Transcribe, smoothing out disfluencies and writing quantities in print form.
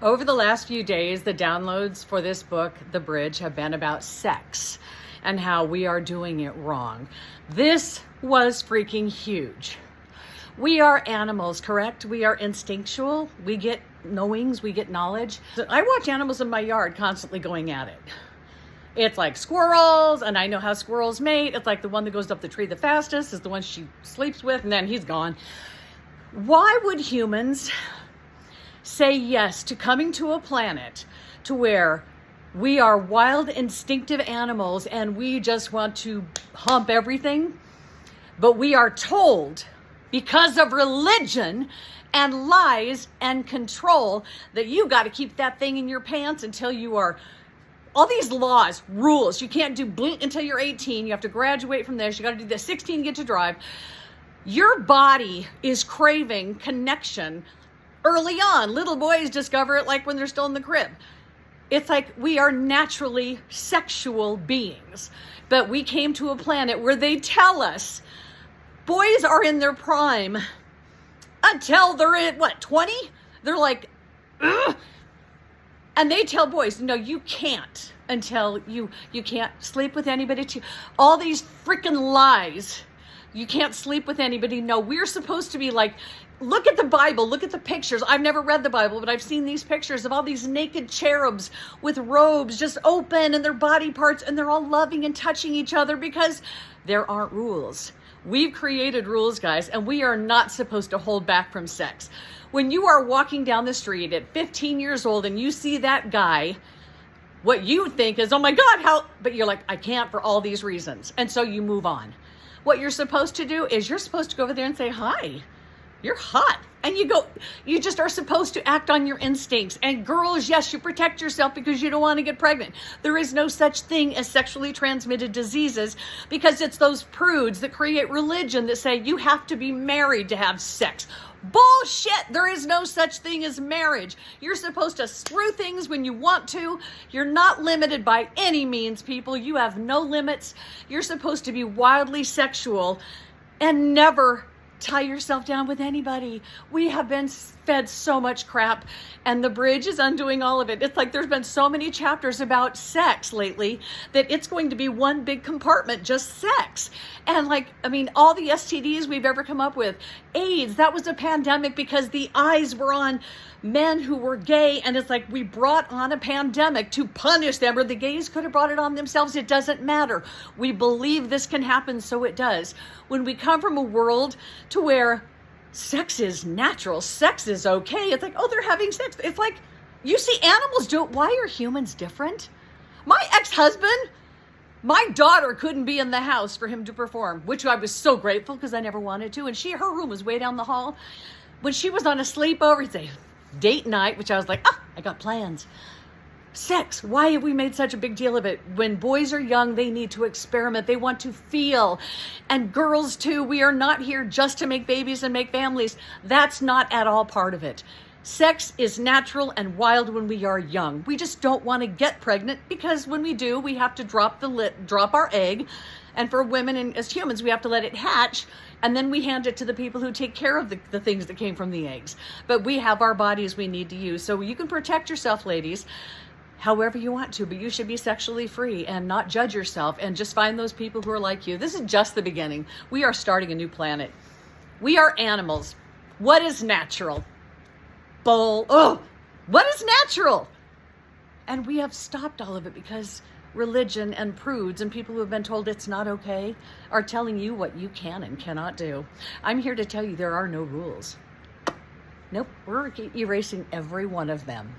Over the last few days, the downloads for this book, The Bridge, have been about sex and how we are doing it wrong. This was freaking huge. We are animals, correct? We are instinctual. We get knowings, we get knowledge. I watch animals in my yard constantly going at it. It's like squirrels, and I know how squirrels mate. It's like the one that goes up the tree the fastest is the one she sleeps with, and then he's gone. Why would humans say yes to coming to a planet to where we are wild, instinctive animals and we just want to hump everything? But we are told, because of religion and lies and control, that you got to keep that thing in your pants until you are, all these laws, rules. You can't do blink until you're 18. You have to graduate from this. You got to do this. 16, get to drive. Your body is craving connection early on. Little boys discover it like when they're still in the crib. It's like we are naturally sexual beings, but we came to a planet where they tell us boys are in their prime until they're at, 20? They're like, ugh. And they tell boys, no, you can't until you can't sleep with anybody. All these freaking lies. You can't sleep with anybody. No, we're supposed to be like, look at the Bible, look at the pictures. I've never read the Bible, but I've seen these pictures of all these naked cherubs with robes just open and their body parts, and they're all loving and touching each other because there aren't rules. We've created rules, guys, and we are not supposed to hold back from sex. When you are walking down the street at 15 years old and you see that guy, what you think is, oh my God, how, but you're like, I can't for all these reasons. And so you move on. What you're supposed to do is you're supposed to go over there and say, hi, you're hot. And you just are supposed to act on your instincts. And girls, yes, you protect yourself because you don't want to get pregnant. There is no such thing as sexually transmitted diseases because it's those prudes that create religion that say you have to be married to have sex. Bullshit. There is no such thing as marriage. You're supposed to screw things when you want to. You're not limited by any means, people. You have no limits. You're supposed to be wildly sexual and never tie yourself down with anybody. We have been fed so much crap, and The Bridge is undoing all of it. It's like there's been so many chapters about sex lately that it's going to be one big compartment, just sex. And all the STDs we've ever come up with, AIDS, that was a pandemic because the eyes were on men who were gay, and it's like we brought on a pandemic to punish them, or the gays could have brought it on themselves. It doesn't matter. We believe this can happen, so it does. When we come from a world to where sex is natural, sex is okay, it's like, oh, they're having sex. It's like, you see animals do it. Why are humans different? My ex-husband, my daughter couldn't be in the house for him to perform, which I was so grateful because I never wanted to. And her room was way down the hall. When she was on a sleepover, he'd say, date night, which I was like, I got plans. Sex, why have we made such a big deal of it? When boys are young, they need to experiment. They want to feel. And girls too, we are not here just to make babies and make families. That's not at all part of it. Sex is natural and wild when we are young. We just don't want to get pregnant because when we do, we have to drop our egg. And for women and as humans, we have to let it hatch. And then we hand it to the people who take care of the things that came from the eggs. But we have our bodies we need to use. So you can protect yourself, ladies, however you want to, but you should be sexually free and not judge yourself and just find those people who are like you. This is just the beginning. We are starting a new planet. We are animals. What is natural? What is natural? And we have stopped all of it because religion and prudes and people who have been told it's not okay are telling you what you can and cannot do. I'm here to tell you there are no rules. Nope, we're erasing every one of them.